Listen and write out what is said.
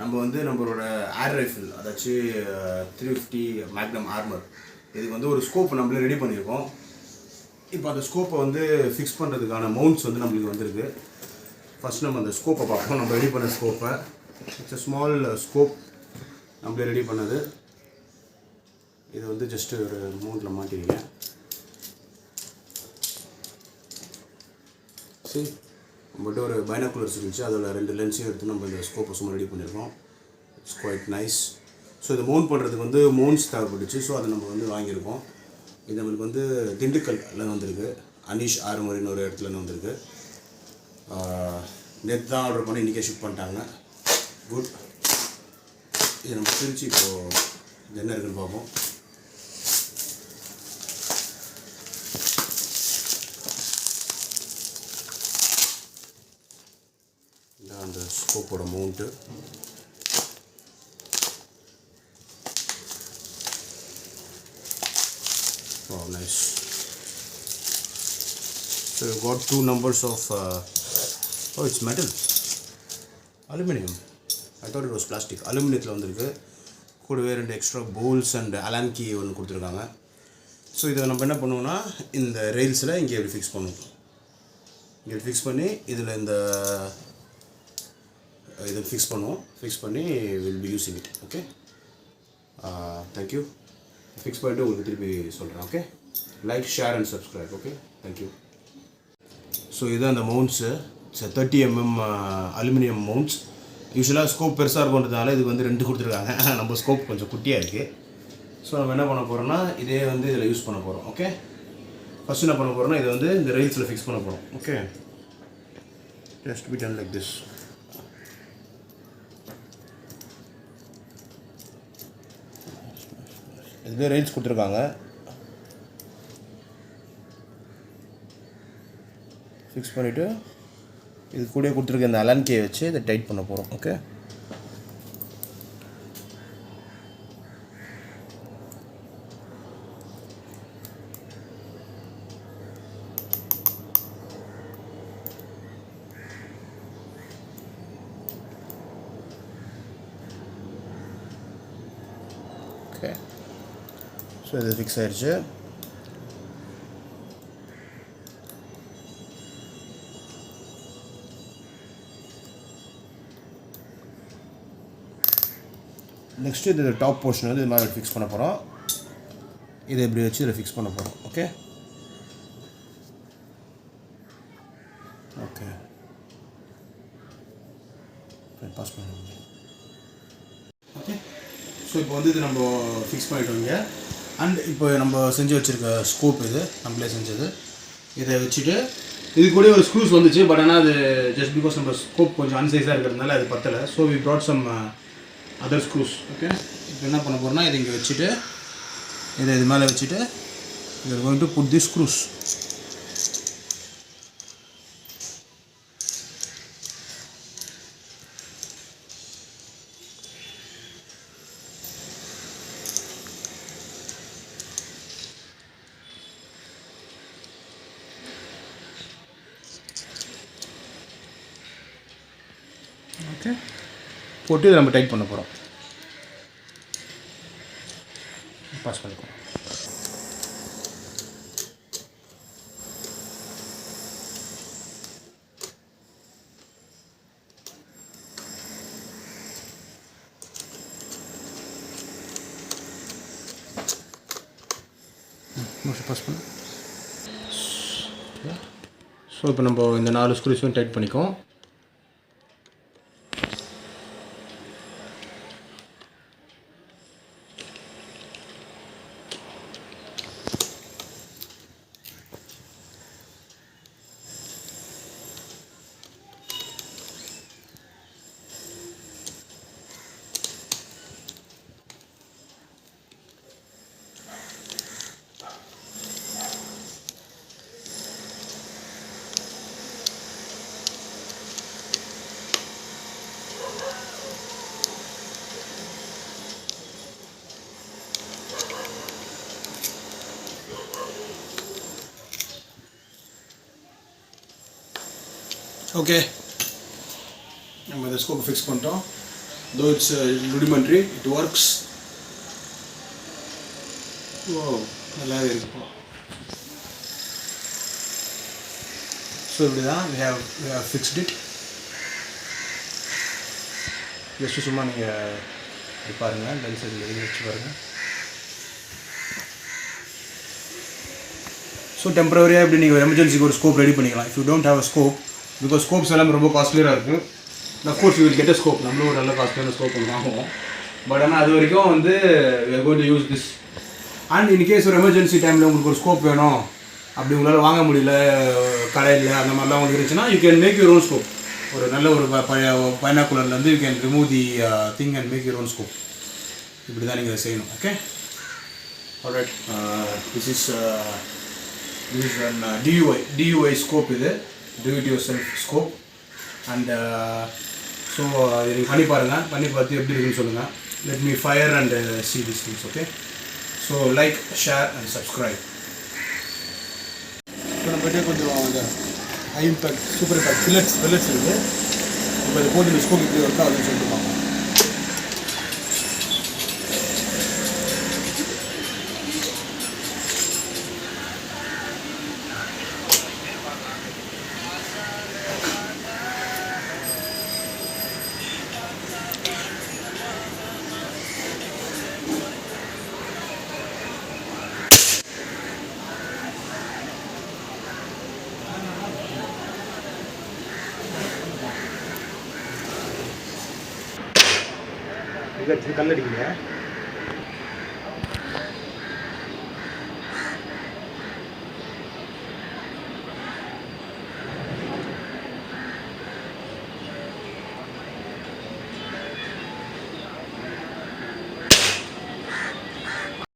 நம்ம வந்து நம்மளோட ஏர் ரைஃபிள் அதாச்சும் 350 மேக்னம் ஆர்மர் இதுக்கு வந்து ஒரு ஸ்கோப் நம்மளே ரெடி பண்ணியிருக்கோம். இப்போ அந்த ஸ்கோப்பை வந்து ஃபிக்ஸ் பண்ணுறதுக்கான மவுண்ட்ஸ் வந்து நம்மளுக்கு வந்திருக்கு. ஃபஸ்ட் நம்ம அந்த ஸ்கோப்பை பார்ப்போம். நம்ம ரெடி பண்ண ஸ்கோப்பை, இட்ஸ் ஸ்மால் ஸ்கோப் நம்மளே ரெடி பண்ணது. இது வந்து ஜஸ்ட்டு ஒரு மவுண்டில் மாட்டிருக்கேன். சரி, நம்மகிட்ட ஒரு பைனாகுலர்ஸ் இருந்துச்சு, அதில் 2 லென்ஸையும் எடுத்து நம்ம இந்த ஸ்கோப்பை சும்மா ரெடி பண்ணியிருக்கோம். It's quite nice. ஸோ இதை மவுண்ட் பண்ணுறதுக்கு வந்து மவுண்ட்ஸ் தேவைப்பட்டுச்சு. ஸோ அதை நம்ம வந்து வாங்கியிருக்கோம். இது நம்மளுக்கு வந்து திண்டுக்கல்ல வந்திருக்கு. அனீஷ் ஆறுமுறைன்னு ஒரு இடத்துலன்னு வந்திருக்கு. நேற்று தான் ஆர்டர் பண்ணி இன்றைக்கே ஷிப் பண்ணிட்டாங்க. குட். இதை நம்ம பிரித்து இப்போது இது என்ன இருக்குன்னு பார்ப்போம். அந்த ஸ்கோப்போட mount, oh nice. So you got 2 numbers of oh it's metal, aluminum. I thought it was plastic. அலுமினியத்தில் வந்திருக்கு. கூடவே 2 எக்ஸ்ட்ரா போல்ஸ் அண்ட் அலான் கீ ஒன்று கொடுத்துருக்காங்க. ஸோ இதை நம்ம என்ன பண்ணுவோம்னா இந்த ரெயில்ஸில் இங்கே இப்படி ஃபிக்ஸ் பண்ணுவோம். இங்கே ஃபிக்ஸ் பண்ணி இதில் இந்த இதை ஃபிக்ஸ் பண்ணுவோம். ஃபிக்ஸ் பண்ணி will be using it. Okay, thank you. Fix பண்ணிட்டு உங்களுக்கு திருப்பி சொல்கிறேன். Okay, like, share and subscribe. Okay, thank you. So இதுதான் அந்த mounts. It's 30 mm aluminium mounts. யூஸ்வலாக ஸ்கோப் பெருசாக இருக்குன்றதுனால இதுக்கு வந்து 2 கொடுத்துருக்காங்க. நம்ம ஸ்கோப் கொஞ்சம் குட்டியாக இருக்குது. ஸோ நம்ம என்ன பண்ண போகிறோம்னா இதே வந்து இதில் யூஸ் பண்ண போகிறோம். ஓகே, ஃபஸ்ட்டு என்ன பண்ண போகிறோம்னா இதை வந்து இந்த ரெயில்ஸில் ஃபிக்ஸ் பண்ண போகிறோம். Okay, just be done like this. இதுலேயே ரெயில்ஸ் கொடுத்துருக்காங்க. ஃபிக்ஸ் பண்ணிவிட்டு இது கூட கொடுத்துருக்க இந்த அலான் கீயை வச்சு இதை டைட் பண்ண போகிறோம். Okay, okay. ஸோ இது ஃபிக்ஸ் ஆயிடுச்சு. நெக்ஸ்ட்டு இது டாப் போர்ஷன் வந்து இது மாதிரி ஃபிக்ஸ் பண்ண போகிறோம். இதை இப்படி வச்சு இதில் ஃபிக்ஸ் பண்ண போகிறோம். ஓகே, ஓகே, பாஸ் பண்ணுவோம். ஓகே, ஸோ இப்போ வந்து இது நம்ம ஃபிக்ஸ் பண்ணிட்டோங்க. அண்ட் இப்போ நம்ம செஞ்சு வச்சுருக்க ஸ்கோப் இது நம்மளே செஞ்சது. இதை வச்சுட்டு இது கூட ஒரு ஸ்க்ரூஸ் வந்துச்சு. பட் ஆனால் அது ஜஸ்ட் பிகாஸ் நம்ம ஸ்கோப் கொஞ்சம் அன்சைஸாக இருக்கிறதுனால அது பத்தலை. So we brought some other screws. Okay, இப்போ என்ன பண்ண போகிறோம்னா இதை இங்கே வச்சுட்டு இதை இது மேலே வச்சுட்டு we are going to put these screws. Okay, போட்டு இதை நம்ம டைட் பண்ண போகிறோம். பாஸ் பண்ணிக்கோ. பாஸ் பண்ணு. ஸோ இப்போ நம்ம இந்த 4 ஸ்க்ரூஸும் டைட் பண்ணிக்கோம். ஓகே, நம்ம இந்த ஸ்கோப்பை ஃபிக்ஸ் பண்ணிட்டோம். though it's rudimentary, it works. Wow, நல்லாவே இருக்கு. So இப்படிதான் we have fixed it. Just சும்மா நீங்கள் பாருங்கள், லென்ஸ் இதில் வச்சு பாருங்கள். ஸோ டெம்பரவரியாக இப்படி நீங்கள் எமர்ஜென்சிக்கு ஒரு ஸ்கோப் ரெடி பண்ணிக்கலாம். If you don't have a scope, because scopes எல்லாம் ரொம்ப காஸ்ட்லியாக இருக்குது. Of course you will get a scope, நம்மளும் ஒரு நல்ல காஸ்ட்லியான ஸ்கோப் ஒன்று வாங்குவோம். பட் ஆனால் அது வரைக்கும் வந்து we are going to use this. And in case ஒரு எமர்ஜென்சி டைமில் உங்களுக்கு ஒரு ஸ்கோப் வேணும், அப்படி உங்களால் வாங்க முடியல கடையில், அந்த மாதிரிலாம் உங்களுக்கு இருந்துச்சுன்னா you can make your own scope. ஒரு நல்ல ஒரு பழைய பைனாக்குலர்லேருந்து you can remove the thing and make your own scope. இப்படி தான் நீங்கள் செய்யணும். Okay, alright. This is an DUI scope. இது do it yourself scope. And so இது நீங்கள் பண்ணி பாருங்கள், பண்ணி பார்த்து எப்படி இருக்குன்னு சொல்லுங்கள். let me fire and see these things. okay, so like, share and subscribe. இப்போ நம்மகிட்ட கொஞ்சம் அந்த ஹை இம்பேக்ட் சூப்பர் இம்பேக்ட் பில்லட்ஸ் இருக்குது. இப்போ இது போட்டு இந்த ஸ்கோப் இப்படி ஒர்க் ஆகுதுன்னு சொல்லிட்டு பார்ப்போம். கல்லடிக்கலையா?